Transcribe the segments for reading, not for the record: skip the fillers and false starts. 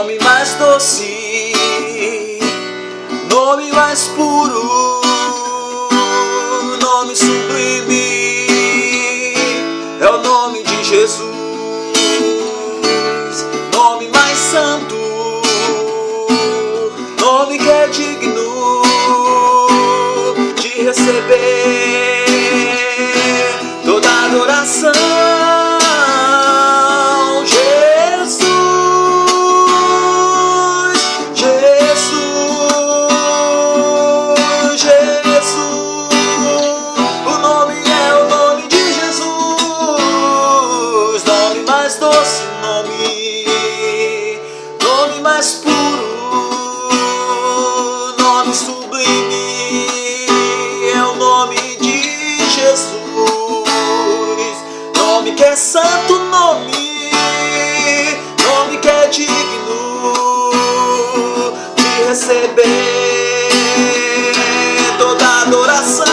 nome mais doce, nome mais puro, nome sublime, é o nome de Jesus. Nome mais santo, nome que é digno de receber toda adoração. Mais puro, nome sublime, é o nome de Jesus. Nome que é santo, nome que é digno de receber toda adoração.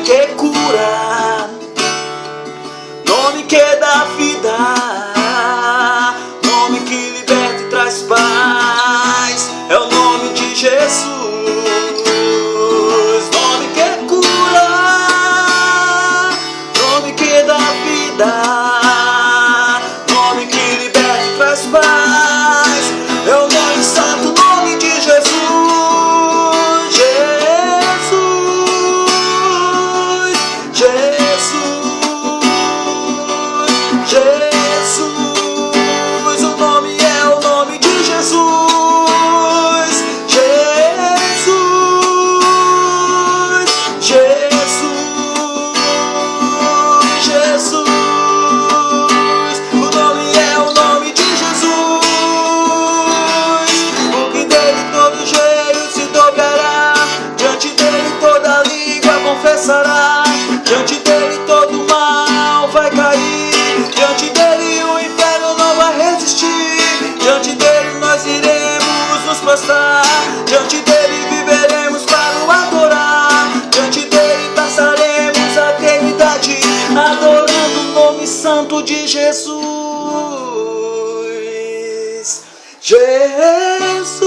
Que cura, nome que dá vida, nome que liberta e traz paz, é o nome de Jesus. Nome que cura, nome que dá vida, nome que liberta e traz paz, é o nome santo, nome de Jesus. Jesus, o nome é o nome de Jesus. Jesus, o nome é o nome de Jesus. Porque dele todo joelho se dobrará, diante dele toda língua confessará, diante dele todo mal vai cair, diante dele o inferno não vai resistir, diante dele nós iremos nos prostrar, diante dele viveremos para o adorar, diante dele passaremos a eternidade adorando o nome santo de Jesus. Jesus.